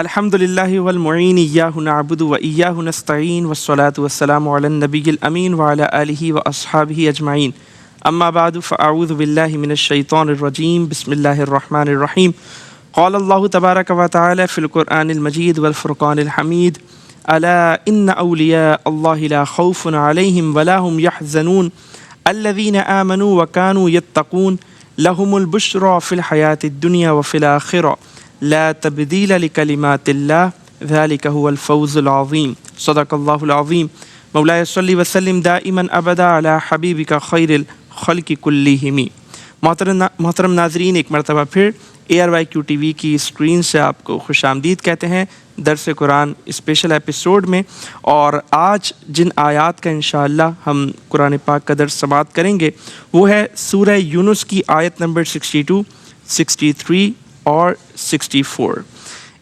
الحمد للہ والمعین ایاہ نعبد و ایاہ نستعین والصلاة والسلام علی النبی الامین وعلی آلہ واصحابہ اجمعین اما بعد فاعوذ باللہ من الشیطان الرجیم بسم اللہ الرحمن الرحیم قال اللہ تبارک و تعالی فی القرآن المجید والفرقان الحمید الا ان اولیاء اللہ لا خوف علیہم ولا هم يحزنون الذین آمنوا وکانوا یتقون لهم البشرى فی الحیاة الدنیا وفی الآخرہ لا تبدیل لکلمات اللہ ذلک هو الفوز العظیم صدق اللہ العظیم مولاي صلی وسلم دائما ابدا علی حبیبک خیر الخلق کلہم۔ محترم ناظرین، ایک مرتبہ پھر ARYQ TV کی اسکرین سے آپ کو خوش آمدید کہتے ہیں درس قرآن اسپیشل ایپیسوڈ میں، اور آج جن آیات کا انشاءاللہ ہم قرآن پاک کا درس سماعت کریں گے وہ ہے سورہ یونس کی آیت نمبر 62، 63 اور 64۔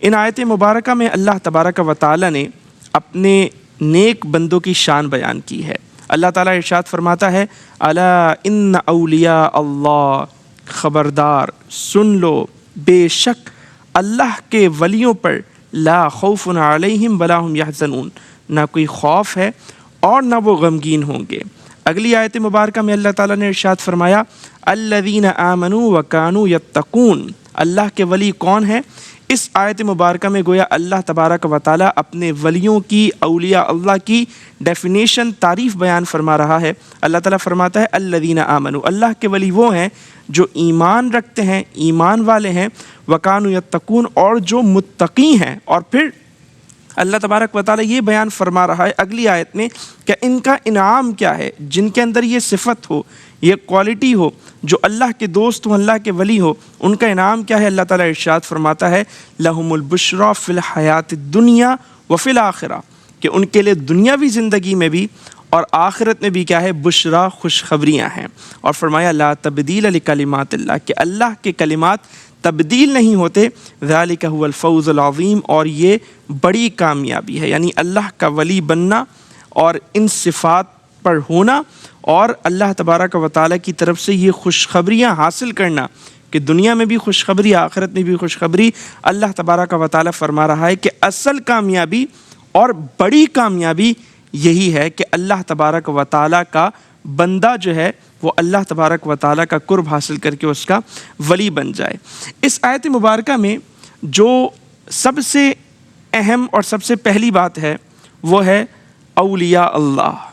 ان آیت مبارکہ میں اللہ تبارک و تعالی نے اپنے نیک بندوں کی شان بیان کی ہے۔ اللہ تعالیٰ ارشاد فرماتا ہے الا ان اولیاء اللہ، خبردار سن لو، بے شک اللہ کے ولیوں پر لا خوف علیہم ولا هم یحزنون، نہ کوئی خوف ہے اور نہ وہ غمگین ہوں گے۔ اگلی آیت مبارکہ میں اللہ تعالیٰ نے ارشاد فرمایا الذین آمنوا وکانوا یتقون، اللہ کے ولی کون ہیں؟ اس آیت مبارکہ میں گویا اللہ تبارک و تعالیٰ اپنے ولیوں کی، اولیاء اللہ کی ڈیفینیشن، تعریف بیان فرما رہا ہے۔ اللہ تعالیٰ فرماتا ہے الذین آمنوا، اللہ کے ولی وہ ہیں جو ایمان رکھتے ہیں، ایمان والے ہیں، وکانوا یتقون، اور جو متقی ہیں۔ اور پھر اللہ تبارک و تعالیٰ یہ بیان فرما رہا ہے اگلی آیت میں کہ ان کا انعام کیا ہے، جن کے اندر یہ صفت ہو، یہ کوالٹی ہو، جو اللہ کے دوست ہوں، اللہ کے ولی ہو، ان کا انعام کیا ہے؟ اللہ تعالیٰ ارشاد فرماتا ہے لہم البشریٰ فی الحیات الدنیا وفی الآخرہ، کہ ان کے لیے دنیاوی زندگی میں بھی اور آخرت میں بھی کیا ہے؟ بشریٰ، خوشخبریاں ہیں۔ اور فرمایا لا تبدیل لکلمات اللہ، کہ اللہ کے کلمات تبدیل نہیں ہوتے، ذالک هو الفوز العظیم، اور یہ بڑی کامیابی ہے۔ یعنی اللہ کا ولی بننا اور ان صفات پر ہونا اور اللہ تبارک و تعالیٰ کی طرف سے یہ خوشخبریاں حاصل کرنا کہ دنیا میں بھی خوشخبری، آخرت میں بھی خوشخبری۔ اللہ تبارک و تعالیٰ فرما رہا ہے کہ اصل کامیابی اور بڑی کامیابی یہی ہے کہ اللہ تبارک و تعالیٰ کا بندہ جو ہے وہ اللہ تبارک و تعالیٰ کا قرب حاصل کر کے اس کا ولی بن جائے۔ اس آیت مبارکہ میں جو سب سے اہم اور سب سے پہلی بات ہے وہ ہے اولیاء اللہ۔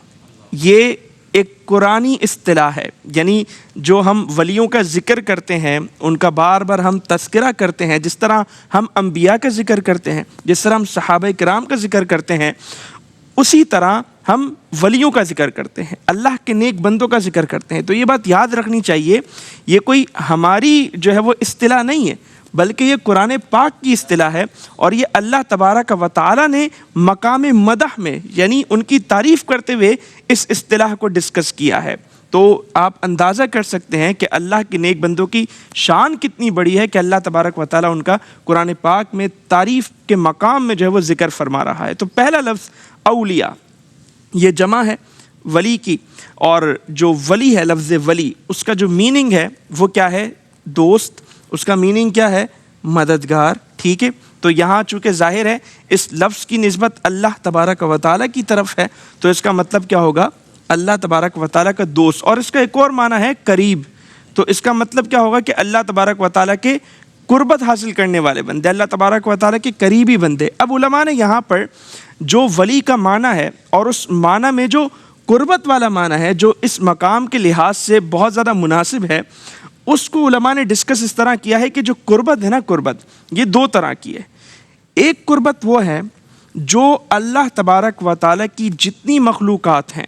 یہ ایک قرآنی اصطلاح ہے، یعنی جو ہم ولیوں کا ذکر کرتے ہیں، ان کا بار بار ہم تذکرہ کرتے ہیں، جس طرح ہم انبیاء کا ذکر کرتے ہیں، جس طرح ہم صحابہ کرام کا ذکر کرتے ہیں، اسی طرح ہم ولیوں کا ذکر کرتے ہیں، اللہ کے نیک بندوں کا ذکر کرتے ہیں۔ تو یہ بات یاد رکھنی چاہیے، یہ کوئی ہماری جو ہے وہ اصطلاح نہیں ہے، بلکہ یہ قرآن پاک کی اصطلاح ہے، اور یہ اللہ تبارک و تعالیٰ نے مقام مدح میں، یعنی ان کی تعریف کرتے ہوئے اس اصطلاح کو ڈسکس کیا ہے۔ تو آپ اندازہ کر سکتے ہیں کہ اللہ کے نیک بندوں کی شان کتنی بڑی ہے کہ اللہ تبارک و تعالیٰ ان کا قرآن پاک میں تعریف کے مقام میں جو ہے وہ ذکر فرما رہا ہے۔ تو پہلا لفظ اولیاء، یہ جمع ہے ولی کی، اور جو ولی ہے، لفظ ولی، اس کا جو میننگ ہے وہ کیا ہے؟ دوست۔ اس کا میننگ کیا ہے؟ مددگار۔ ٹھیک ہے، تو یہاں چونکہ ظاہر ہے اس لفظ کی نسبت اللہ تبارک و تعالیٰ کی طرف ہے، تو اس کا مطلب کیا ہوگا؟ اللہ تبارک و تعالیٰ کا دوست۔ اور اس کا ایک اور معنی ہے قریب، تو اس کا مطلب کیا ہوگا کہ اللہ تبارک و تعالیٰ کے قربت حاصل کرنے والے بندے، اللہ تبارک و تعالیٰ کے قریبی بندے۔ اب علماء نے یہاں پر جو ولی کا معنی ہے اور اس معنی میں جو قربت والا معنی ہے، جو اس مقام کے لحاظ سے بہت زیادہ مناسب ہے، اس کو علماء نے ڈسکس اس طرح کیا ہے کہ جو قربت ہے نا، قربت یہ دو طرح کی ہے۔ ایک قربت وہ ہے جو اللہ تبارک و تعالیٰ کی جتنی مخلوقات ہیں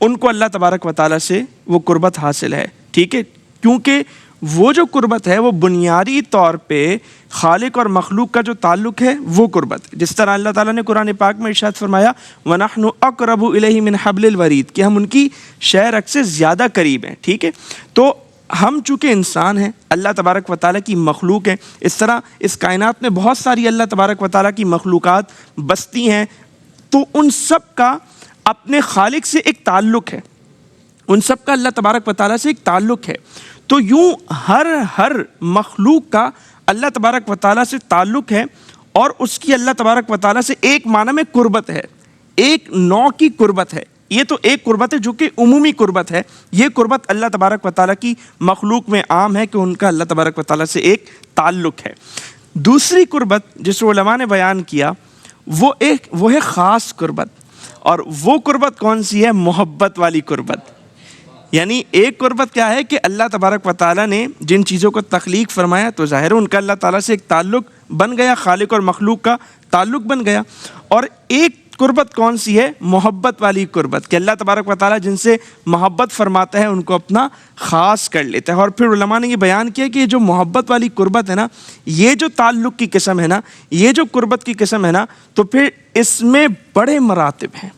ان کو اللہ تبارک و تعالیٰ سے وہ قربت حاصل ہے۔ ٹھیک ہے، کیونکہ وہ جو قربت ہے وہ بنیادی طور پہ خالق اور مخلوق کا جو تعلق ہے وہ قربت، جس طرح اللہ تعالیٰ نے قرآن پاک میں ارشاد فرمایا وَنَحْنُ أَقْرَبُ إِلَيْهِ مِنْ حَبْلِ الْوَرِيدِ، کہ ہم ان کی شہ رگ سے زیادہ قریب ہیں۔ ٹھیک ہے، تو ہم چونکہ انسان ہیں، اللہ تبارک و تعالیٰ کی مخلوق ہیں، اس طرح اس کائنات میں بہت ساری اللہ تبارک و تعالیٰ کی مخلوقات بستی ہیں، تو ان سب کا اپنے خالق سے ایک تعلق ہے، ان سب کا اللہ تبارک و تعالیٰ سے ایک تعلق ہے۔ تو یوں ہر مخلوق کا اللہ تبارک و تعالیٰ سے تعلق ہے، اور اس کی اللہ تبارک و تعالیٰ سے ایک معنی میں قربت ہے، ایک نوع کی قربت ہے. یہ تو ایک قربت ہے جو کہ عمومی قربت ہے. یہ قربت اللہ تبارک و تعالیٰ کی مخلوق میں عام ہے کہ ان کا اللہ تبارک و تعالیٰ سے ایک تعلق ہے. دوسری قربت جس علماء نے بیان کیا وہ ہے خاص قربت. اور وہ قربت کون سی ہے؟ محبت والی قربت. یعنی ایک قربت کیا ہے کہ اللہ تبارک و تعالیٰ نے جن چیزوں کو تخلیق فرمایا تو ظاہر ہے ان کا اللہ تعالیٰ سے ایک تعلق بن گیا، خالق اور مخلوق کا تعلق بن گیا. اور ایک قربت کون سی ہے؟ محبت والی قربت، کہ اللہ تبارک و تعالیٰ جن سے محبت فرماتا ہے ان کو اپنا خاص کر لیتا ہے. اور پھر علماء نے یہ بیان کیا کہ یہ جو محبت والی قربت ہے نا، یہ جو تعلق کی قسم ہے نا، یہ جو قربت کی قسم ہے نا، تو پھر اس میں بڑے مراتب ہیں،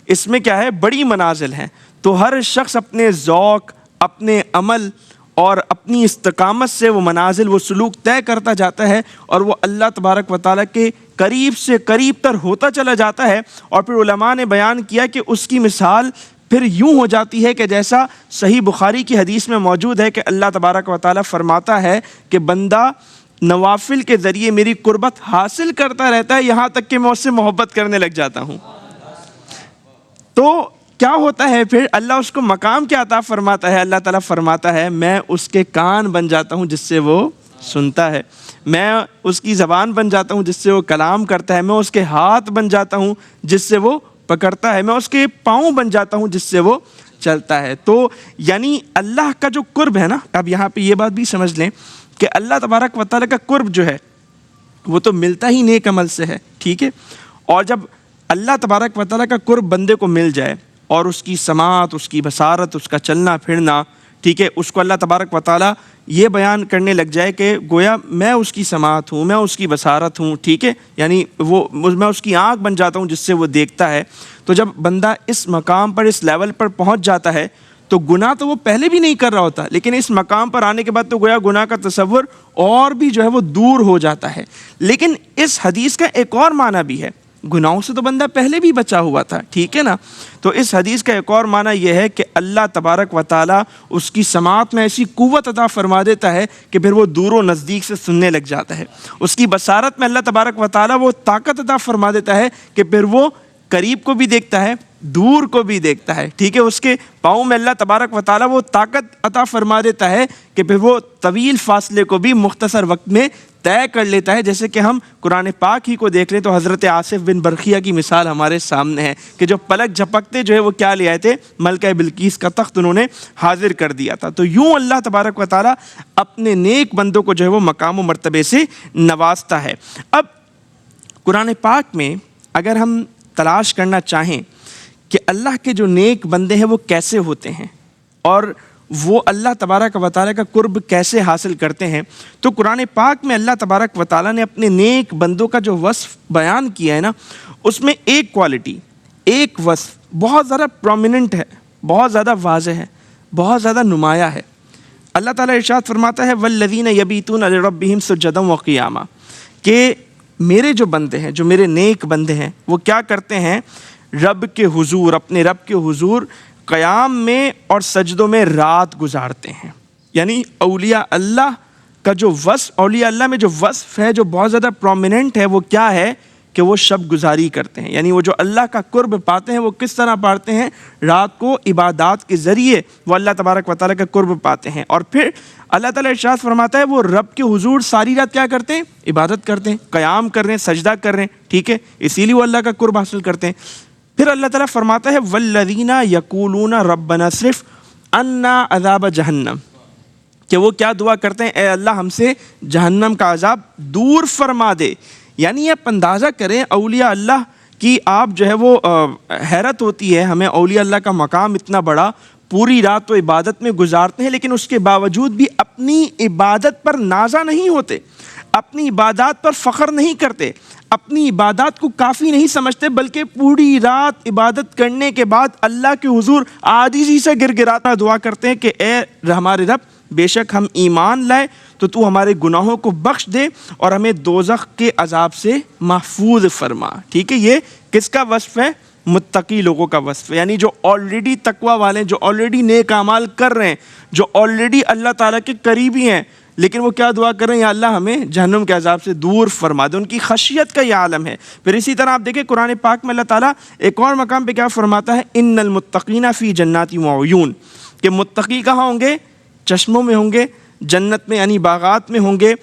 اس میں کیا ہے؟ بڑی منازل ہیں. تو ہر شخص اپنے ذوق، اپنے عمل اور اپنی استقامت سے وہ منازل، وہ سلوک طے کرتا جاتا ہے اور وہ اللہ تبارک و تعالیٰ کے قریب سے قریب تر ہوتا چلا جاتا ہے. اور پھر علماء نے بیان کیا کہ اس کی مثال پھر یوں ہو جاتی ہے کہ جیسا صحیح بخاری کی حدیث میں موجود ہے کہ اللہ تبارک و تعالیٰ فرماتا ہے کہ بندہ نوافل کے ذریعے میری قربت حاصل کرتا رہتا ہے یہاں تک کہ میں اس سے محبت کرنے لگ جاتا ہوں. تو کیا ہوتا ہے پھر؟ اللہ اس کو مقام کیا عطا فرماتا ہے؟ اللہ تعالیٰ فرماتا ہے میں اس کے کان بن جاتا ہوں جس سے وہ سنتا ہے، میں اس کی زبان بن جاتا ہوں جس سے وہ کلام کرتا ہے، میں اس کے ہاتھ بن جاتا ہوں جس سے وہ پکڑتا ہے، میں اس کے پاؤں بن جاتا ہوں جس سے وہ چلتا ہے. تو یعنی اللہ کا جو قرب ہے نا، اب یہاں پہ یہ بات بھی سمجھ لیں کہ اللہ تبارک و تعالیٰ کا قرب جو ہے وہ تو ملتا ہی نیک عمل سے ہے، ٹھیک ہے. اور جب اللہ تبارک و تعالیٰ کا قرب بندے کو مل جائے اور اس کی سماعت، اس کی بصارت، اس کا چلنا پھرنا، ٹھیک ہے، اس کو اللہ تبارک و تعالیٰ یہ بیان کرنے لگ جائے کہ گویا میں اس کی سماعت ہوں، میں اس کی بصارت ہوں، ٹھیک ہے، یعنی میں اس کی آنکھ بن جاتا ہوں جس سے وہ دیکھتا ہے. تو جب بندہ اس مقام پر، اس لیول پر پہنچ جاتا ہے تو گناہ تو وہ پہلے بھی نہیں کر رہا ہوتا، لیکن اس مقام پر آنے کے بعد تو گویا گناہ کا تصور اور بھی جو ہے وہ دور ہو جاتا ہے. لیکن اس حدیث کا ایک اور معنی بھی ہے، گناہوں سے تو بندہ پہلے بھی بچا ہوا تھا، ٹھیک ہے نا. تو اس حدیث کا ایک اور معنی یہ ہے کہ اللہ تبارک و تعالیٰ اس کی سماعت میں ایسی قوت عطا فرما دیتا ہے کہ پھر وہ دور و نزدیک سے سننے لگ جاتا ہے. اس کی بصارت میں اللہ تبارک و تعالیٰ وہ طاقت عطا فرما دیتا ہے کہ پھر وہ قریب کو بھی دیکھتا ہے، دور کو بھی دیکھتا ہے، ٹھیک ہے. اس کے پاؤں میں اللہ تبارک و تعالیٰ وہ طاقت عطا فرما دیتا ہے کہ پھر وہ طویل فاصلے کو بھی مختصر وقت میں طے کر لیتا ہے. جیسے کہ ہم قرآن پاک ہی کو دیکھ لیں تو حضرت آصف بن برخیہ کی مثال ہمارے سامنے ہے کہ جو پلک جھپکتے جو ہے وہ کیا لے آئے تھے؟ ملکہ بلقیس کا تخت انہوں نے حاضر کر دیا تھا. تو یوں اللہ تبارک و تعالیٰ اپنے نیک بندوں کو جو ہے وہ مقام و مرتبے سے نوازتا ہے. اب قرآن پاک میں اگر ہم تلاش کرنا چاہیں کہ اللہ کے جو نیک بندے ہیں وہ کیسے ہوتے ہیں اور وہ اللہ تبارک و تعالیٰ کا قرب کیسے حاصل کرتے ہیں، تو قرآن پاک میں اللہ تبارک و تعالیٰ نے اپنے نیک بندوں کا جو وصف بیان کیا ہے نا، اس میں ایک کوالٹی، ایک وصف بہت زیادہ پرومیننٹ ہے، بہت زیادہ واضح ہے، بہت زیادہ نمایاں ہے. اللہ تعالیٰ ارشاد فرماتا ہے وَالَّذِينَ يَبِيتُونَ لِرَبِّهِمْ سُجَّدًا وَقِيَامًا، کہ میرے جو بندے ہیں، جو میرے نیک بندے ہیں، وہ کیا کرتے ہیں؟ رب کے حضور، اپنے رب کے حضور قیام میں اور سجدوں میں رات گزارتے ہیں. یعنی اولیاء اللہ کا جو وصف، اولیاء اللہ میں جو وصف ہے جو بہت زیادہ پرومیننٹ ہے، وہ کیا ہے کہ وہ شب گزاری کرتے ہیں. یعنی وہ جو اللہ کا قرب پاتے ہیں وہ کس طرح پاتے ہیں؟ رات کو عبادات کے ذریعے وہ اللہ تبارک و تعالیٰ کا قرب پاتے ہیں. اور پھر اللہ تعالیٰ ارشاد فرماتا ہے وہ رب کے حضور ساری رات کیا کرتے ہیں؟ عبادت کرتے ہیں، قیام کر رہے ہیں، سجدہ کر رہے ہیں، ٹھیک ہے، اسی لیے وہ اللہ کا قرب حاصل کرتے ہیں. پھر اللہ تعالیٰ فرماتا ہے والذین یقولون ربنا اصرف عنا عذاب جہنم، کہ وہ کیا دعا کرتے ہیں؟ اے اللہ ہم سے جہنم کا عذاب دور فرما دے. یعنی آپ اندازہ کریں اولیاء اللہ کی آپ جو ہے وہ حیرت ہوتی ہے ہمیں، اولیاء اللہ کا مقام اتنا بڑا، پوری رات تو عبادت میں گزارتے ہیں لیکن اس کے باوجود بھی اپنی عبادت پر نازا نہیں ہوتے، اپنی عبادات پر فخر نہیں کرتے، اپنی عبادات کو کافی نہیں سمجھتے، بلکہ پوری رات عبادت کرنے کے بعد اللہ کے حضور عاجزی سے گر گراتا دعا کرتے ہیں کہ اے ہمارے رب، بے شک ہم ایمان لائے تو تو ہمارے گناہوں کو بخش دے اور ہمیں دوزخ کے عذاب سے محفوظ فرما. ٹھیک ہے، یہ کس کا وصف ہے؟ متقی لوگوں کا وصف ہے. یعنی جو آلریڈی تقوی والے ہیں، جو آلریڈی نیک اعمال کر رہے ہیں، جو آلریڈی اللہ تعالیٰ کے قریبی ہیں، لیکن وہ کیا دعا کر رہے ہیں؟ یا اللہ ہمیں جہنم کے عذاب سے دور فرما دے. ان کی خشیت کا یہ عالم ہے. پھر اسی طرح آپ دیکھیں قرآن پاک میں اللہ تعالیٰ ایک اور مقام پہ کیا فرماتا ہے؟ ان المتقین فی جنات وعیون، کہ متقی کہاں ہوں گے؟ چشموں میں ہوں گے، جنت میں یعنی باغات میں ہوں گے.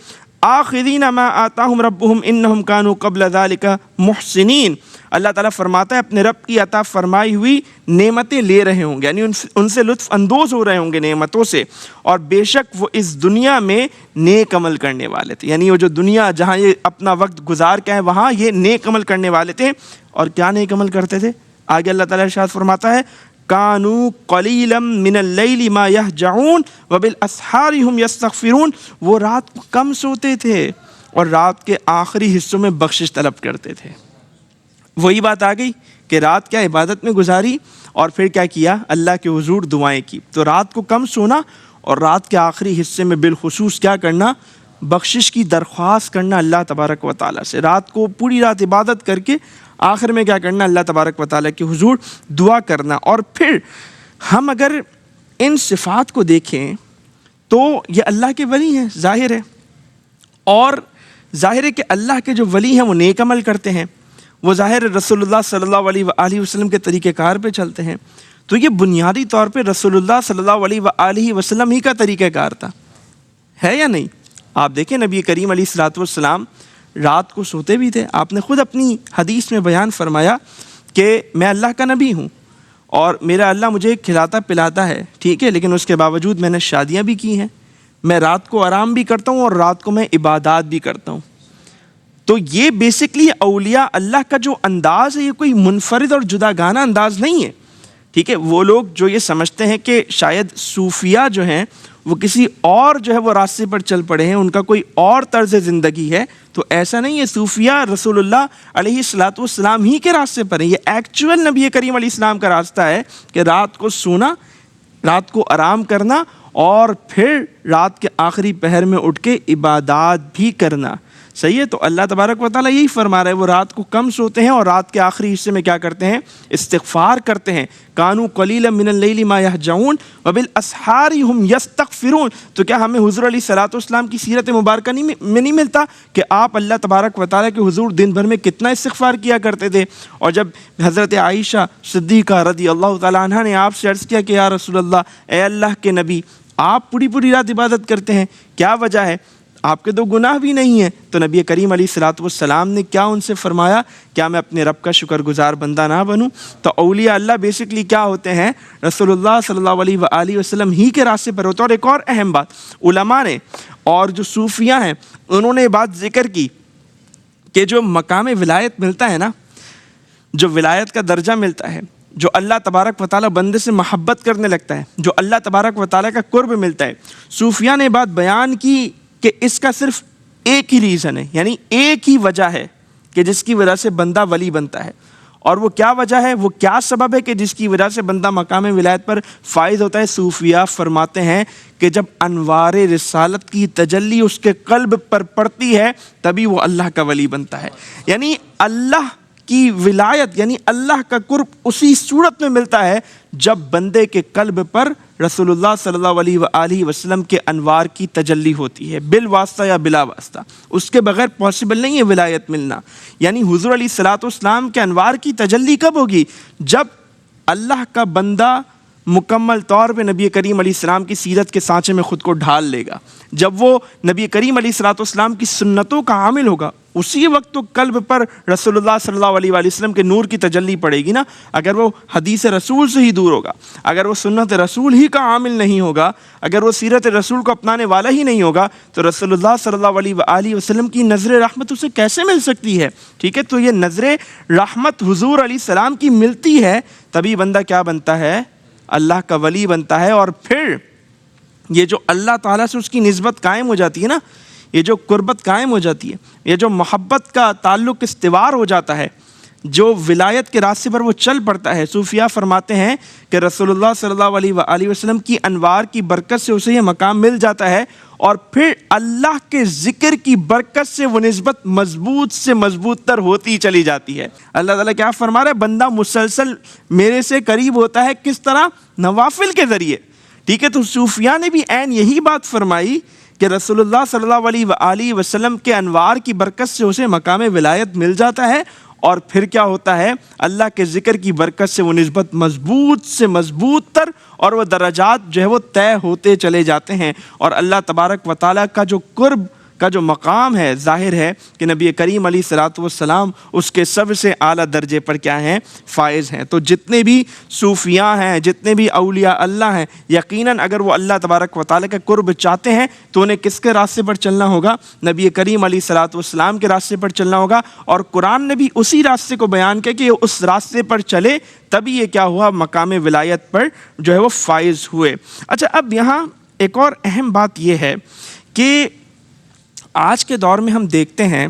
آخذین ما آتاہم ربہم انہم کانوا قبل ذالک محسنین، اللہ تعالیٰ فرماتا ہے اپنے رب کی عطا فرمائی ہوئی نعمتیں لے رہے ہوں گے، یعنی ان سے لطف اندوز ہو رہے ہوں گے نعمتوں سے، اور بے شک وہ اس دنیا میں نیک عمل کرنے والے تھے. یعنی وہ جو دنیا جہاں یہ اپنا وقت گزار کے ہیں وہاں یہ نیک عمل کرنے والے تھے. اور کیا نیک عمل کرتے تھے؟ آگے اللہ تعالیٰ ارشاد فرماتا ہے کانوا قلیلا من اللیل ما یہجعون وبالاسحار هم یستغفرون، وہ رات کو کم سوتے تھے اور رات کے آخری حصوں میں بخشش طلب کرتے تھے. وہی بات آ گئی کہ رات کیا عبادت میں گزاری اور پھر کیا کیا؟ اللہ کے حضور دعائیں کی. تو رات کو کم سونا اور رات کے آخری حصے میں بالخصوص کیا کرنا؟ بخشش کی درخواست کرنا اللہ تبارک و تعالیٰ سے. رات کو پوری رات عبادت کر کے آخر میں کیا کرنا؟ اللہ تبارک و تعالیٰ کے حضور دعا کرنا. اور پھر ہم اگر ان صفات کو دیکھیں تو یہ اللہ کے ولی ہیں، ظاہر ہے. اور ظاہر ہے کہ اللہ کے جو ولی ہیں وہ نیک عمل کرتے ہیں، وہ ظاہر رسول اللہ صلی اللہ علیہ وآلہ وسلم کے طریقہ کار پہ چلتے ہیں. تو یہ بنیادی طور پہ رسول اللہ صلی اللہ علیہ وآلہ وسلم ہی کا طریقہ کار تھا، ہے یا نہیں؟ آپ دیکھیں نبی کریم علیہ الصلوۃ والسلام رات کو سوتے بھی تھے. آپ نے خود اپنی حدیث میں بیان فرمایا کہ میں اللہ کا نبی ہوں اور میرا اللہ مجھے کھلاتا پلاتا ہے، ٹھیک ہے، لیکن اس کے باوجود میں نے شادیاں بھی کی ہیں، میں رات کو آرام بھی کرتا ہوں اور رات کو میں عبادات بھی کرتا ہوں. تو یہ بیسکلی اولیاء اللہ کا جو انداز ہے یہ کوئی منفرد اور جدا گانہ انداز نہیں ہے، ٹھیک ہے. وہ لوگ جو یہ سمجھتے ہیں کہ شاید صوفیہ جو ہیں وہ کسی اور جو ہے وہ راستے پر چل پڑے ہیں، ان کا کوئی اور طرز زندگی ہے، تو ایسا نہیں ہے. صوفیہ رسول اللہ علیہ الصلوۃ والسلام ہی کے راستے پر ہیں. یہ ایکچول نبی کریم علیہ السلام کا راستہ ہے کہ رات کو سونا، رات کو آرام کرنا اور پھر رات کے آخری پہر میں اٹھ کے عبادات بھی کرنا. صحیح ہے. تو اللہ تبارک و تعالیٰ یہی فرما رہا ہے وہ رات کو کم سوتے ہیں اور رات کے آخری حصے میں کیا کرتے ہیں؟ استغفار کرتے ہیں. کانوا قلیلا من اللیل ما یہجعون وبالاسحار هم یستغفرون. تو کیا ہمیں حضور علیہ الصلوۃ والسلام کی سیرت مبارکہ میں نہیں ملتا کہ آپ اللہ تبارک و تعالیٰ کے حضور دن بھر میں کتنا استغفار کیا کرتے تھے؟ اور جب حضرت عائشہ صدیقہ رضی اللہ تعالیٰ عنہ نے آپ سے عرض کیا کہ یا رسول اللہ، اے اللہ کے نبی، آپ پوری رات عبادت کرتے ہیں، کیا وجہ ہے؟ آپ کے تو گناہ بھی نہیں ہیں. تو نبی کریم علیہ الصلوۃ والسلام نے کیا ان سے فرمایا؟ کیا میں اپنے رب کا شکر گزار بندہ نہ بنوں؟ تو اولیاء اللہ بیسکلی کیا ہوتے ہیں؟ رسول اللہ صلی اللہ علیہ وآلہ وسلم ہی کے راستے پر ہوتے ہیں. اور ایک اور اہم بات علماء نے اور جو صوفیاء ہیں انہوں نے بات ذکر کی کہ جو مقام ولایت ملتا ہے نا، جو ولایت کا درجہ ملتا ہے، جو اللہ تبارک و تعالیٰ بندے سے محبت کرنے لگتا ہے، جو اللہ تبارک و تعالیٰ کا قرب ملتا ہے، صوفیاء نے بات بیان کی کہ اس کا صرف ایک ہی ریزن ہے، یعنی ایک ہی وجہ ہے کہ جس کی وجہ سے بندہ ولی بنتا ہے. اور وہ کیا وجہ ہے، وہ کیا سبب ہے کہ جس کی وجہ سے بندہ مقام ولایت پر فائز ہوتا ہے؟ صوفیاء فرماتے ہیں کہ جب انوار رسالت کی تجلی اس کے قلب پر پڑتی ہے تبھی وہ اللہ کا ولی بنتا ہے. یعنی اللہ کی ولایت یعنی اللہ کا قرب اسی صورت میں ملتا ہے جب بندے کے قلب پر رسول اللہ صلی اللہ علیہ وآلہ وسلم کے انوار کی تجلی ہوتی ہے، بالواسطہ یا بلا واسطہ. اس کے بغیر پاسبل نہیں ہے ولایت ملنا. یعنی حضور علیہ الصلوۃ والسلام کے انوار کی تجلی کب ہوگی؟ جب اللہ کا بندہ مکمل طور پہ نبی کریم علیہ السلام کی سیرت کے سانچے میں خود کو ڈھال لے گا، جب وہ نبی کریم علیہ الصلوۃ والسلام کی سنتوں کا عامل ہوگا، اسی وقت تو قلب پر رسول اللہ صلی اللہ علیہ وآلہ وسلم کے نور کی تجلی پڑے گی نا. اگر وہ حدیث رسول سے ہی دور ہوگا، اگر وہ سنت رسول ہی کا عامل نہیں ہوگا، اگر وہ سیرت رسول کو اپنانے والا ہی نہیں ہوگا تو رسول اللہ صلی اللہ علیہ وآلہ وسلم کی نظر رحمت اسے کیسے مل سکتی ہے؟ ٹھیک ہے. تو یہ نظر رحمت حضور علیہ السلام کی ملتی ہے تبھی بندہ کیا بنتا ہے؟ اللہ کا ولی بنتا ہے. اور پھر یہ جو اللہ تعالیٰ سے اس کی نسبت قائم ہو جاتی ہے نا، یہ جو قربت قائم ہو جاتی ہے، یہ جو محبت کا تعلق استوار ہو جاتا ہے، جو ولایت کے راستے پر وہ چل پڑتا ہے. صوفیاء فرماتے ہیں کہ رسول اللہ صلی اللہ علیہ وآلہ وسلم کی انوار کی برکت سے اسے یہ مقام مل جاتا ہے اور پھر اللہ کے ذکر کی برکت سے وہ نسبت مضبوط سے مضبوط تر ہوتی چلی جاتی ہے. اللہ تعالیٰ کیا فرما رہا ہے؟ بندہ مسلسل میرے سے قریب ہوتا ہے. کس طرح؟ نوافل کے ذریعے. ٹھیک ہے. تو صوفیاء نے بھی عین یہی بات فرمائی کہ رسول اللہ صلی اللہ علیہ وآلہ وسلم کے انوار کی برکت سے اسے مقام ولایت مل جاتا ہے، اور پھر کیا ہوتا ہے، اللہ کے ذکر کی برکت سے وہ نسبت مضبوط سے مضبوط تر اور وہ درجات جو ہے وہ طے ہوتے چلے جاتے ہیں، اور اللہ تبارک و تعالیٰ کا جو قرب کا جو مقام ہے، ظاہر ہے کہ نبی کریم علیہ الصلوۃ والسلام اس کے سب سے اعلیٰ درجے پر کیا ہیں، فائز ہیں۔ تو جتنے بھی صوفیاء ہیں، جتنے بھی اولیاء اللہ ہیں، یقیناً اگر وہ اللہ تبارک و تعالیٰ کا قرب چاہتے ہیں تو انہیں کس کے راستے پر چلنا ہوگا؟ نبی کریم علیہ الصلوۃ والسلام کے راستے پر چلنا ہوگا، اور قرآن نے بھی اسی راستے کو بیان کیا کہ اس راستے پر چلے تبھی یہ کیا ہوا، مقام ولایت پر جو ہے وہ فائز ہوئے۔ اچھا، اب یہاں ایک اور اہم بات یہ ہے کہ آج کے دور میں ہم دیکھتے ہیں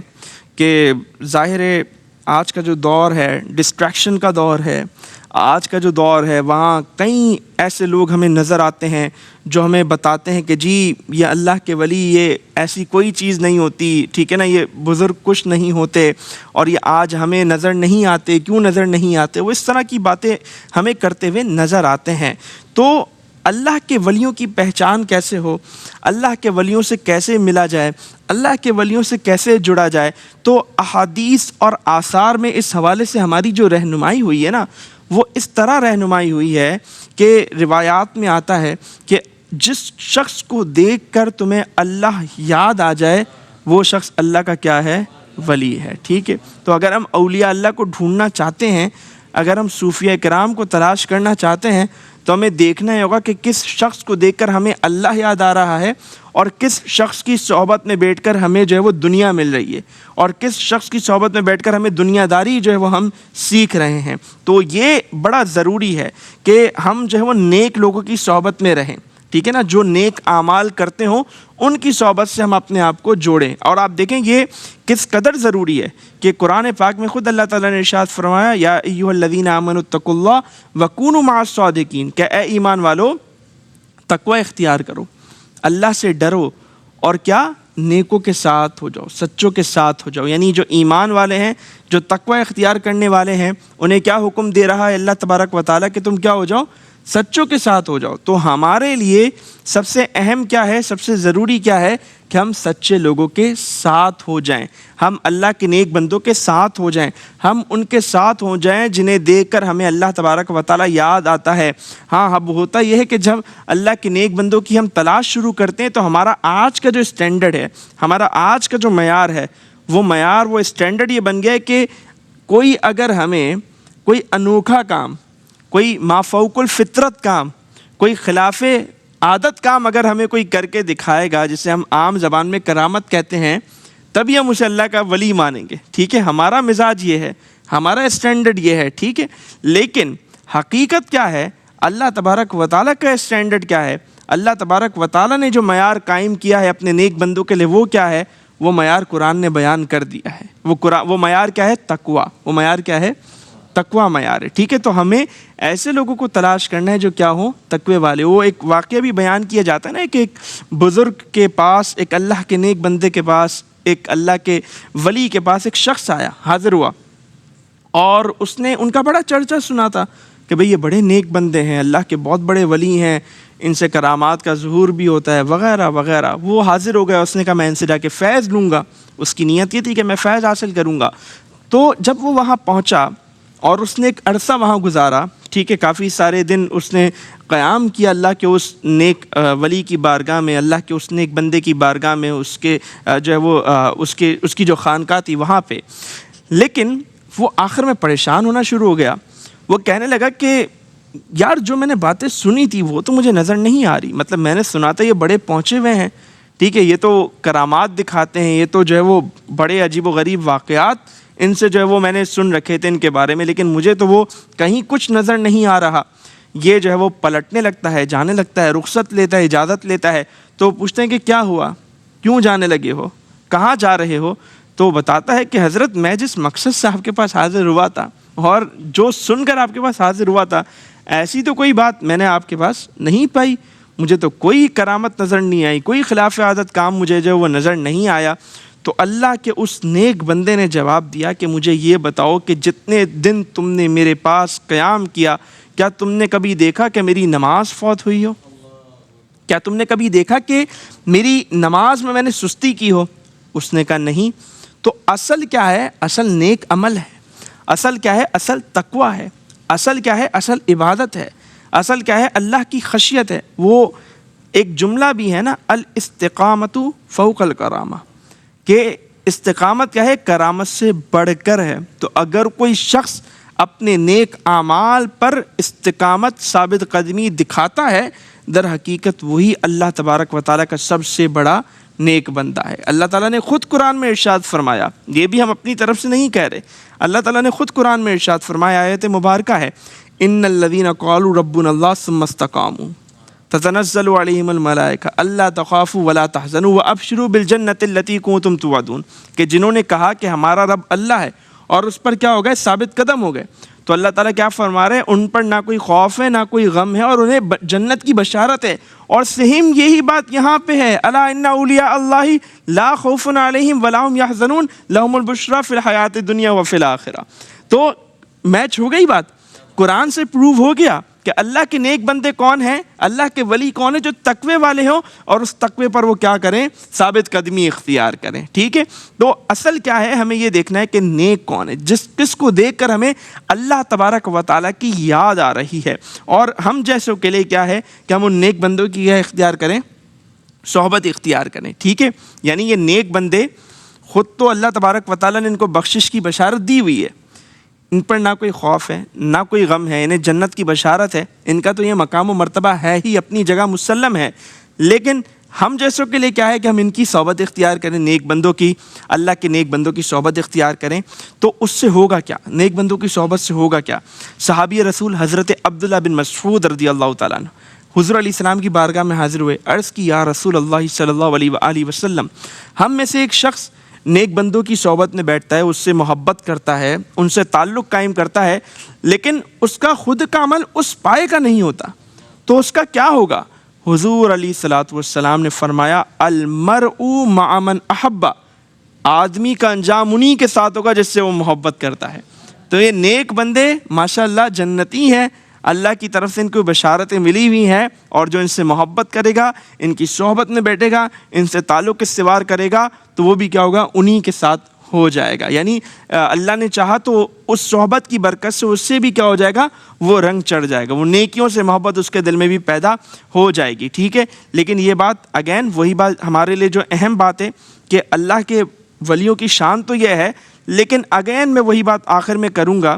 کہ ظاہر ہے آج کا جو دور ہے ڈسٹریکشن کا دور ہے، آج کا جو دور ہے وہاں کئی ایسے لوگ ہمیں نظر آتے ہیں جو ہمیں بتاتے ہیں کہ جی یہ اللہ کے ولی، یہ ایسی کوئی چیز نہیں ہوتی، ٹھیک ہے نا، یہ بزرگ کچھ نہیں ہوتے، اور یہ آج ہمیں نظر نہیں آتے، کیوں نظر نہیں آتے؟ وہ اس طرح کی باتیں ہمیں کرتے ہوئے نظر آتے ہیں۔ تو اللہ کے ولیوں کی پہچان کیسے ہو، اللہ کے ولیوں سے کیسے ملا جائے، اللہ کے ولیوں سے کیسے جڑا جائے؟ تو احادیث اور آثار میں اس حوالے سے ہماری جو رہنمائی ہوئی ہے نا، وہ اس طرح رہنمائی ہوئی ہے کہ روایات میں آتا ہے کہ جس شخص کو دیکھ کر تمہیں اللہ یاد آ جائے وہ شخص اللہ کا کیا ہے، ولی ہے، ٹھیک ہے؟ تو اگر ہم اولیاء اللہ کو ڈھونڈنا چاہتے ہیں، اگر ہم صوفیہ کرام کو تلاش کرنا چاہتے ہیں، تو ہمیں دیکھنا ہوگا کہ کس شخص کو دیکھ کر ہمیں اللہ یاد آ رہا ہے، اور کس شخص کی صحبت میں بیٹھ کر ہمیں جو ہے وہ دنیا مل رہی ہے، اور کس شخص کی صحبت میں بیٹھ کر ہمیں دنیا داری جو ہے وہ ہم سیکھ رہے ہیں۔ تو یہ بڑا ضروری ہے کہ ہم جو ہے وہ نیک لوگوں کی صحبت میں رہیں، ٹھیک ہے نا، جو نیک اعمال کرتے ہوں ان کی صحبت سے ہم اپنے آپ کو جوڑیں۔ اور آپ دیکھیں یہ کس قدر ضروری ہے کہ قرآن پاک میں خود اللہ تعالیٰ نے ارشاد فرمایا، یا ایھا الذین آمنوا اتقوا اللہ وکونوا مع الصادقین، کہ اے ایمان والو تقوی اختیار کرو، اللہ سے ڈرو، اور کیا، نیکوں کے ساتھ ہو جاؤ، سچوں کے ساتھ ہو جاؤ۔ یعنی جو ایمان والے ہیں، جو تقوی اختیار کرنے والے ہیں، انہیں کیا حکم دے رہا ہے اللہ تبارک و تعالیٰ کہ تم کیا ہو جاؤ، سچوں کے ساتھ ہو جاؤ۔ تو ہمارے لیے سب سے اہم کیا ہے، سب سے ضروری کیا ہے کہ ہم سچے لوگوں کے ساتھ ہو جائیں، ہم اللہ کے نیک بندوں کے ساتھ ہو جائیں، ہم ان کے ساتھ ہو جائیں جنہیں دیکھ کر ہمیں اللہ تبارک و تعالیٰ یاد آتا ہے۔ ہاں، اب ہوتا یہ ہے کہ جب اللہ کے نیک بندوں کی ہم تلاش شروع کرتے ہیں تو ہمارا آج کا جو اسٹینڈرڈ ہے، ہمارا آج کا جو معیار ہے، وہ معیار، وہ اسٹینڈرڈ یہ بن گیا ہے کہ کوئی اگر ہمیں کوئی انوکھا کام، کوئی مافوق الفطرت کام، کوئی خلاف عادت کام اگر ہمیں کوئی کر کے دکھائے گا، جسے ہم عام زبان میں کرامت کہتے ہیں، تبھی ہم اسے اللہ کا ولی مانیں گے، ٹھیک ہے؟ ہمارا مزاج یہ ہے، ہمارا اسٹینڈرڈ یہ ہے، ٹھیک ہے؟ لیکن حقیقت کیا ہے، اللہ تبارک و تعالیٰ کا اسٹینڈرڈ کیا ہے؟ اللہ تبارک و تعالیٰ نے جو معیار قائم کیا ہے اپنے نیک بندوں کے لیے، وہ کیا ہے؟ وہ معیار قرآن نے بیان کر دیا ہے۔ وہ معیار کیا ہے؟ تقویٰ۔ وہ معیار کیا ہے؟ تقویٰ معیار ہے، ٹھیک ہے؟ تو ہمیں ایسے لوگوں کو تلاش کرنا ہے جو کیا ہوں، تقوی والے۔ وہ ایک واقعہ بھی بیان کیا جاتا ہے نا کہ ایک بزرگ کے پاس، ایک اللہ کے نیک بندے کے پاس، ایک اللہ کے ولی کے پاس ایک شخص آیا، حاضر ہوا، اور اس نے ان کا بڑا چرچا سنا تھا کہ بھئی یہ بڑے نیک بندے ہیں، اللہ کے بہت بڑے ولی ہیں، ان سے کرامات کا ظہور بھی ہوتا ہے وغیرہ وغیرہ۔ وہ حاضر ہو گیا، اس نے کہا میں ان سے جا کے فیض لوں گا۔ اس کی نیت یہ تھی کہ میں فیض حاصل کروں گا۔ تو جب وہ وہاں پہنچا اور اس نے ایک عرصہ وہاں گزارا، ٹھیک ہے، کافی سارے دن اس نے قیام کیا اللہ کے اس نیک ولی کی بارگاہ میں، اللہ کے اس نیک بندے کی بارگاہ میں، اس کے جو ہے وہ اس کی جو خانقاہ تھی وہاں پہ۔ لیکن وہ آخر میں پریشان ہونا شروع ہو گیا۔ وہ کہنے لگا کہ یار جو میں نے باتیں سنی تھی وہ تو مجھے نظر نہیں آ رہی، مطلب میں نے سنا تھا یہ بڑے پہنچے ہوئے ہیں، ٹھیک ہے، یہ تو کرامات دکھاتے ہیں، یہ تو جو ہے وہ بڑے عجیب و غریب واقعات ان سے جو ہے وہ میں نے سن رکھے تھے ان کے بارے میں، لیکن مجھے تو وہ کہیں کچھ نظر نہیں آ رہا۔ یہ جو ہے وہ پلٹنے لگتا ہے، جانے لگتا ہے، رخصت لیتا ہے، اجازت لیتا ہے۔ تو پوچھتے ہیں کہ کیا ہوا، کیوں جانے لگے ہو، کہاں جا رہے ہو؟ تو بتاتا ہے کہ حضرت میں جس مقصد سے آپ کے پاس حاضر ہوا تھا اور جو سن کر آپ کے پاس حاضر ہوا تھا، ایسی تو کوئی بات میں نے آپ کے پاس نہیں پائی، مجھے تو کوئی کرامت نظر نہیں آئی، کوئی خلاف عادت کام مجھے جو وہ نظر نہیں آیا۔ تو اللہ کے اس نیک بندے نے جواب دیا کہ مجھے یہ بتاؤ کہ جتنے دن تم نے میرے پاس قیام کیا، کیا تم نے کبھی دیکھا کہ میری نماز فوت ہوئی ہو؟ کیا تم نے کبھی دیکھا کہ میری نماز میں نے سستی کی ہو؟ اس نے کہا نہیں۔ تو اصل کیا ہے؟ اصل نیک عمل ہے۔ اصل کیا ہے؟ اصل تقویٰ ہے۔ اصل کیا ہے؟ اصل عبادت ہے۔ اصل کیا ہے؟ اللہ کی خشیت ہے۔ وہ ایک جملہ بھی ہے نا، الاستقامت فوق الکرامہ، کہ استقامت کیا ہے؟ کرامت سے بڑھ کر ہے۔ تو اگر کوئی شخص اپنے نیک اعمال پر استقامت ثابت قدمی دکھاتا ہے، در حقیقت وہی اللہ تبارک و تعالیٰ کا سب سے بڑا نیک بندہ ہے۔ اللہ تعالیٰ نے خود قرآن میں ارشاد فرمایا، یہ بھی ہم اپنی طرف سے نہیں کہہ رہے، اللہ تعالیٰ نے خود قرآن میں ارشاد فرمایا، آیت مبارکہ ہے، ان الذین قالوا ربنا اللہ ثم استقاموا تتنزل علیہم الملائکہ الا تخافوا ولا تحزنوا وابشروا بالجنۃ التی کنتم توعدون، کہ جنہوں نے کہا کہ ہمارا رب اللہ ہے اور اس پر کیا ہو گئے؟ ثابت قدم ہو گئے، تو اللہ تعالیٰ کیا فرما رہے ہیں؟ ان پر نہ کوئی خوف ہے، نہ کوئی غم ہے، اور انہیں جنت کی بشارت ہے۔ اور سہیم یہی بات یہاں پہ ہے، الا ان اولیاء اللہ لا خوف علیہم ولا هم يحزنون لهم البشری فی الحیات الدنیا وفی الآخرہ۔ تو میچ ہو گئی بات، قرآن سے پروو ہو گیا کہ اللہ کے نیک بندے کون ہیں، اللہ کے ولی کون ہیں، جو تقوی والے ہوں اور اس تقوی پر وہ کیا کریں؟ ثابت قدمی اختیار کریں۔ ٹھیک ہے، تو اصل کیا ہے؟ ہمیں یہ دیکھنا ہے کہ نیک کون ہے، کس کو دیکھ کر ہمیں اللہ تبارک و تعالیٰ کی یاد آ رہی ہے، اور ہم جیسوں کے لیے کیا ہے کہ ہم ان نیک بندوں کی کیا اختیار کریں؟ صحبت اختیار کریں۔ ٹھیک ہے، یعنی یہ نیک بندے خود تو اللہ تبارک و تعالیٰ نے ان کو بخشش کی بشارت دی ہوئی ہے، ان پر نہ کوئی خوف ہے، نہ کوئی غم ہے، انہیں جنت کی بشارت ہے، ان کا تو یہ مقام و مرتبہ ہے ہی، اپنی جگہ مسلم ہے، لیکن ہم جیسوں کے لیے کیا ہے کہ ہم ان کی صحبت اختیار کریں، نیک بندوں کی، اللہ کے نیک بندوں کی صحبت اختیار کریں۔ تو اس سے ہوگا کیا؟ نیک بندوں کی صحبت سے ہوگا کیا؟ صحابی رسول حضرت عبداللہ بن مسعود رضی اللہ تعالیٰ عنہ حضور علیہ السلام کی بارگاہ میں حاضر ہوئے، عرض کی یا رسول اللہ صلی اللہ علیہ وآلہ وسلم، ہم میں سے ایک شخص نیک بندوں کی صحبت میں بیٹھتا ہے، اس سے محبت کرتا ہے، ان سے تعلق قائم کرتا ہے، لیکن اس کا خود کا عمل اس پائے کا نہیں ہوتا، تو اس کا کیا ہوگا؟ حضور علیہ الصلوۃ والسلام نے فرمایا المرء مع من احب، آدمی کا انجام انہی کے ساتھ ہوگا جس سے وہ محبت کرتا ہے۔ تو یہ نیک بندے ماشاءاللہ جنتی ہیں، اللہ کی طرف سے ان کو بشارتیں ملی ہوئی ہیں، اور جو ان سے محبت کرے گا، ان کی صحبت میں بیٹھے گا، ان سے تعلق استوار کرے گا، تو وہ بھی کیا ہوگا؟ انہی کے ساتھ ہو جائے گا۔ یعنی اللہ نے چاہا تو اس صحبت کی برکت سے اس سے بھی کیا ہو جائے گا؟ وہ رنگ چڑھ جائے گا، وہ نیکیوں سے محبت اس کے دل میں بھی پیدا ہو جائے گی۔ ٹھیک ہے، لیکن یہ بات اگین وہی بات ہمارے لیے جو اہم بات ہے کہ اللہ کے ولیوں کی شان تو یہ ہے، لیکن اگین میں وہی بات آخر میں کروں گا،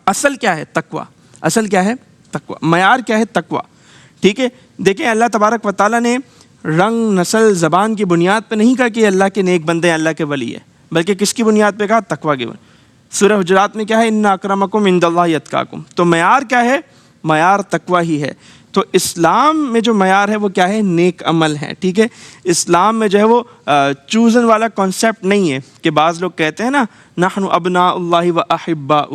اصل کیا ہے؟ تقویٰ۔ اصل کیا ہے؟ تقویٰ۔ معیار کیا ہے؟ تقویٰ۔ ٹھیک ہے، دیکھیں اللہ تبارک و تعالیٰ نے رنگ، نسل، زبان کی بنیاد پہ نہیں کہا کہ اللہ کے نیک بندے ہیں، اللہ کے ولی ہے، بلکہ کس کی بنیاد پہ کہا؟ تقویٰ کی بنیاد۔ سورہ حجرات میں کیا ہے؟ ان اکرمکم عند اللہ اتقاکم۔ تو معیار کیا ہے؟ معیار تقویٰ ہی ہے۔ تو اسلام میں جو معیار ہے وہ کیا ہے؟ نیک عمل ہے۔ ٹھیک ہے، اسلام میں جو ہے وہ چوزن والا کانسیپٹ نہیں ہے کہ بعض لوگ کہتے ہیں نا نحن ابناء اللہ و احباء،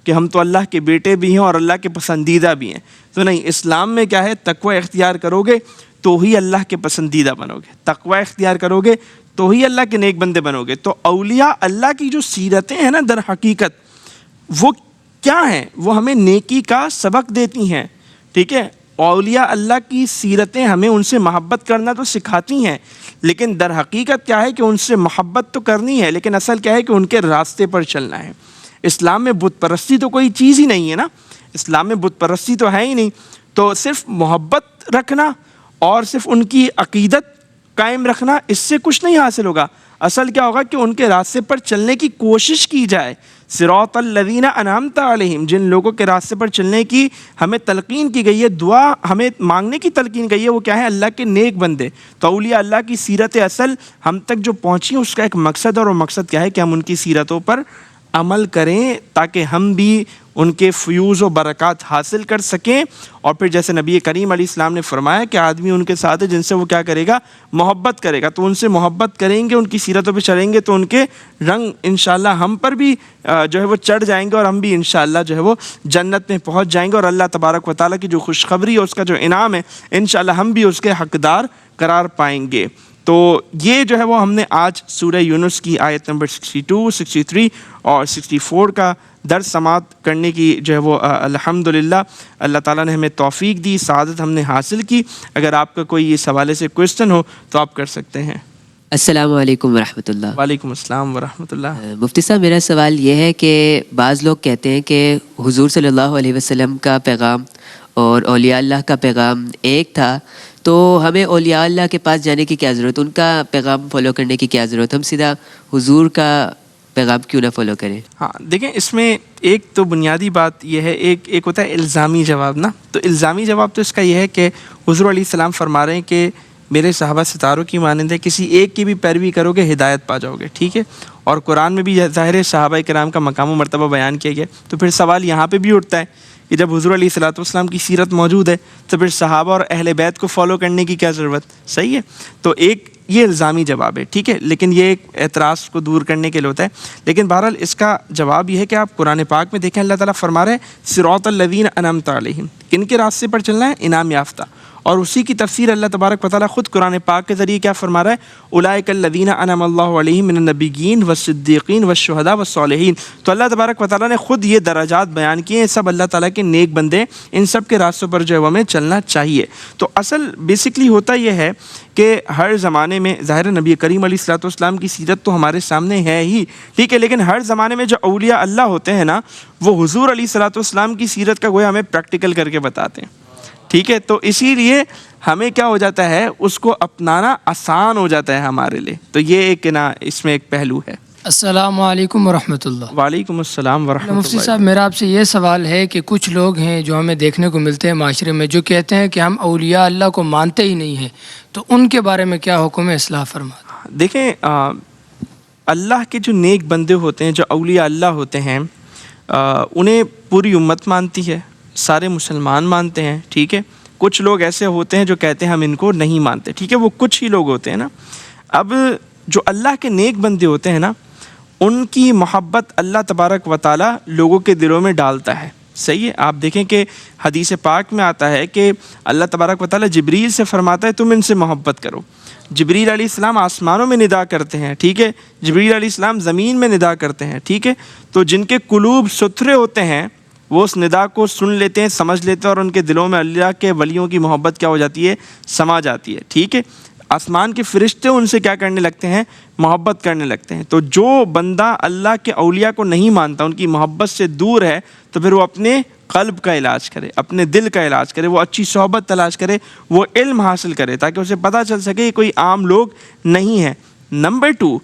کہ ہم تو اللہ کے بیٹے بھی ہیں اور اللہ کے پسندیدہ بھی ہیں۔ تو نہیں، اسلام میں کیا ہے؟ تقویٰ اختیار کرو گے تو ہی اللہ کے پسندیدہ بنو گے، تقویٰ اختیار کرو گے تو ہی اللہ کے نیک بندے بنو گے۔ تو اولیاء اللہ کی جو سیرتیں ہیں نا، در حقیقت وہ کیا ہیں؟ وہ ہمیں نیکی کا سبق دیتی ہیں۔ ٹھیک ہے، اولیاء اللہ کی سیرتیں ہمیں ان سے محبت کرنا تو سکھاتی ہیں، لیکن در حقیقت کیا ہے کہ ان سے محبت تو کرنی ہے، لیکن اصل کیا ہے کہ ان کے راستے پر چلنا ہے۔ اسلام میں بت پرستی تو کوئی چیز ہی نہیں ہے نا، اسلام میں بت پرستی تو ہے ہی نہیں، تو صرف محبت رکھنا اور صرف ان کی عقیدت قائم رکھنا، اس سے کچھ نہیں حاصل ہوگا۔ اصل کیا ہوگا کہ ان کے راستے پر چلنے کی کوشش کی جائے۔ صراط الذین انعمت علیہم، جن لوگوں کے راستے پر چلنے کی ہمیں تلقین کی گئی ہے، دعا ہمیں مانگنے کی تلقین گئی ہے، وہ کیا ہے؟ اللہ کے نیک بندے۔ تو اولیاء اللہ کی سیرت اصل ہم تک جو پہنچی اس کا ایک مقصد، اور وہ مقصد کیا ہے کہ ہم ان کی سیرتوں پر عمل کریں تاکہ ہم بھی ان کے فیوز و برکات حاصل کر سکیں۔ اور پھر جیسے نبی کریم علیہ السلام نے فرمایا کہ آدمی ان کے ساتھ ہے جن سے وہ کیا کرے گا؟ محبت کرے گا۔ تو ان سے محبت کریں گے، ان کی سیرتوں پہ چلیں گے تو ان کے رنگ انشاءاللہ ہم پر بھی جو ہے وہ چڑھ جائیں گے، اور ہم بھی انشاءاللہ جو ہے وہ جنت میں پہنچ جائیں گے، اور اللہ تبارک و تعالیٰ کی جو خوشخبری ہے، اس کا جو انعام ہے، انشاءاللہ ہم بھی اس کے حقدار قرار پائیں گے۔ تو یہ جو ہے وہ ہم نے آج سورہ یونس کی آیت نمبر 62, 63 اور 64 کا درس سماعت کرنے کی جو ہے وہ الحمدللہ اللہ تعالیٰ نے ہمیں توفیق دی، سعادت ہم نے حاصل کی۔ اگر آپ کا کوئی اس حوالے سے کوئسچن ہو تو آپ کر سکتے ہیں۔ السلام علیکم ورحمۃ اللہ۔ وعلیکم السلام ورحمۃ اللہ۔ مفتی صاحب، میرا سوال یہ ہے کہ بعض لوگ کہتے ہیں کہ حضور صلی اللہ علیہ وسلم کا پیغام اور اولیاء اللہ کا پیغام ایک تھا، تو ہمیں اولیاء اللہ کے پاس جانے کی کیا ضرورت، ان کا پیغام فالو کرنے کی کیا ضرورت، ہم سیدھا حضور کا پیغام کیوں نہ فالو کریں؟ ہاں دیکھیں، اس میں ایک تو بنیادی بات یہ ہے، ایک ہوتا ہے الزامی جواب نا، تو الزامی جواب تو اس کا یہ ہے کہ حضور علیہ السلام فرما رہے ہیں کہ میرے صحابہ ستاروں کی مانند ہے، کسی ایک کی بھی پیروی کرو گے ہدایت پا جاؤ گے، ٹھیک ہے۔ اور قرآن میں بھی ظاہر صحابہ کرام کا مقام و مرتبہ بیان کیا گیا، تو پھر سوال یہاں پہ بھی اٹھتا ہے کہ جب حضور علیہ الصلوۃ والسلام کی سیرت موجود ہے تو پھر صحابہ اور اہل بیت کو فالو کرنے کی کیا ضرورت، صحیح ہے۔ تو ایک یہ الزامی جواب ہے، ٹھیک ہے، لیکن یہ ایک اعتراض کو دور کرنے کے لیے ہوتا ہے۔ لیکن بہرحال اس کا جواب یہ ہے کہ آپ قرآن پاک میں دیکھیں، اللہ تعالیٰ فرما رہے ہیں صراط الذین انعمت علیہم، کن کے راستے پر چلنا ہے، انعام یافتہ۔ اور اسی کی تفسیر اللہ تبارک و تعالیٰ خود قرآن پاک کے ذریعے کیا فرما رہا ہے، اولئک الذین انعم اللہ علیہم من النبیین والصدیقین والشہداء والصالحین۔ تو اللہ تبارک و تعالیٰ نے خود یہ درجات بیان کیے ہیں، سب اللہ تعالیٰ کے نیک بندے، ان سب کے راستوں پر جو ہے ہمیں چلنا چاہیے۔ تو اصل بیسکلی ہوتا یہ ہے کہ ہر زمانے میں ظاہر نبی کریم علیہ الصلوۃ والسلام کی سیرت تو ہمارے سامنے ہے ہی، ٹھیک ہے، لیکن ہر زمانے میں جو اولیاء اللہ ہوتے ہیں نا، وہ حضور علیہ الصلوۃ والسلام کی سیرت کا گویا ہمیں پریکٹیکل کر کے بتاتے ہیں، ٹھیک ہے۔ تو اسی لیے ہمیں کیا ہو جاتا ہے، اس کو اپنانا آسان ہو جاتا ہے ہمارے لیے۔ تو یہ ایک نا اس میں ایک پہلو ہے۔ السلام علیکم ورحمۃ اللہ۔ وعلیکم السلام ورحمۃ اللہ۔ مفتی صاحب، میرا آپ سے یہ سوال ہے کہ کچھ لوگ ہیں جو ہمیں دیکھنے کو ملتے ہیں معاشرے میں، جو کہتے ہیں کہ ہم اولیاء اللہ کو مانتے ہی نہیں ہیں، تو ان کے بارے میں کیا حکم ہے، اصلاح فرما؟ دیکھیں، اللہ کے جو نیک بندے ہوتے ہیں، جو اولیاء اللہ ہوتے ہیں، انہیں پوری امت مانتی ہے، سارے مسلمان مانتے ہیں، ٹھیک ہے۔ کچھ لوگ ایسے ہوتے ہیں جو کہتے ہیں ہم ان کو نہیں مانتے، ٹھیک ہے، وہ کچھ ہی لوگ ہوتے ہیں نا۔ اب جو اللہ کے نیک بندے ہوتے ہیں نا، ان کی محبت اللہ تبارک و تعالیٰ لوگوں کے دلوں میں ڈالتا ہے، صحیح ہے۔ آپ دیکھیں کہ حدیث پاک میں آتا ہے کہ اللہ تبارک و تعالیٰ جبریل سے فرماتا ہے تم ان سے محبت کرو۔ جبریل علیہ السلام آسمانوں میں ندا کرتے ہیں، ٹھیک ہے، جبریل علیہ السلام زمین میں ندا کرتے ہیں، ٹھیک ہے۔ تو جن کے قلوب ستھرے ہوتے ہیں وہ اس ندا کو سن لیتے ہیں، سمجھ لیتے ہیں، اور ان کے دلوں میں اللہ کے ولیوں کی محبت کیا ہو جاتی ہے، سما جاتی ہے، ٹھیک ہے۔ آسمان کے فرشتے ان سے کیا کرنے لگتے ہیں، محبت کرنے لگتے ہیں۔ تو جو بندہ اللہ کے اولیاء کو نہیں مانتا، ان کی محبت سے دور ہے، تو پھر وہ اپنے قلب کا علاج کرے، اپنے دل کا علاج کرے، وہ اچھی صحبت تلاش کرے، وہ علم حاصل کرے، تاکہ اسے پتہ چل سکے کہ کوئی عام لوگ نہیں ہے۔ نمبر 2،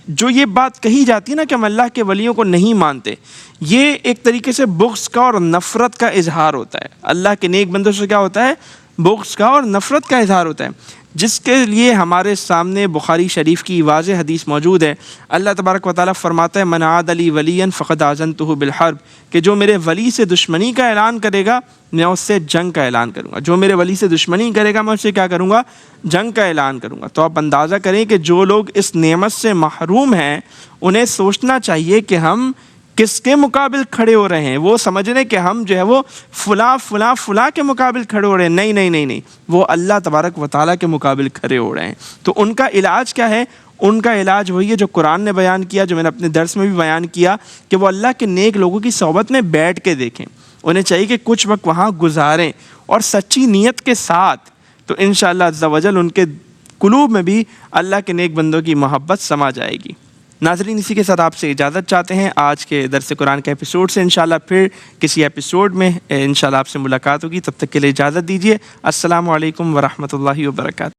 جو یہ بات کہی جاتی ہے نا کہ ہم اللہ کے ولیوں کو نہیں مانتے، یہ ایک طریقے سے بغض کا اور نفرت کا اظہار ہوتا ہے۔ اللہ کے نیک بندوں سے کیا ہوتا ہے، بغض کا اور نفرت کا اظہار ہوتا ہے، جس کے لیے ہمارے سامنے بخاری شریف کی واضح حدیث موجود ہے۔ اللہ تبارک و تعالیٰ فرماتا ہے من عاد لی ولیا فقد آذنتہ بالحرب، کہ جو میرے ولی سے دشمنی کا اعلان کرے گا میں اس سے جنگ کا اعلان کروں گا، جو میرے ولی سے دشمنی کرے گا میں اس سے کیا کروں گا، جنگ کا اعلان کروں گا۔ تو آپ اندازہ کریں کہ جو لوگ اس نعمت سے محروم ہیں، انہیں سوچنا چاہیے کہ ہم کس کے مقابل کھڑے ہو رہے ہیں۔ وہ سمجھ رہے کہ ہم جو ہے وہ فلاں فلاں فلاں کے مقابل کھڑے ہو رہے ہیں، نہیں نہیں نہیں نہیں، وہ اللہ تبارک و تعالیٰ کے مقابل کھڑے ہو رہے ہیں۔ تو ان کا علاج کیا ہے، ان کا علاج وہی ہے جو قرآن نے بیان کیا، جو میں نے اپنے درس میں بھی بیان کیا، کہ وہ اللہ کے نیک لوگوں کی صحبت میں بیٹھ کے دیکھیں، انہیں چاہیے کہ کچھ وقت وہاں گزاریں اور سچی نیت کے ساتھ، تو انشاءاللہ عز و جل ان کے قلوب میں بھی اللہ کے نیک بندوں کی محبت سما جائے گی۔ ناظرین، اسی کے ساتھ آپ سے اجازت چاہتے ہیں آج کے درس قرآن کے ایپیسوڈ سے۔ انشاءاللہ پھر کسی ایپیسوڈ میں انشاءاللہ آپ سے ملاقات ہوگی، تب تک کے لیے اجازت دیجیے۔ السلام علیکم ورحمۃ اللہ وبرکاتہ۔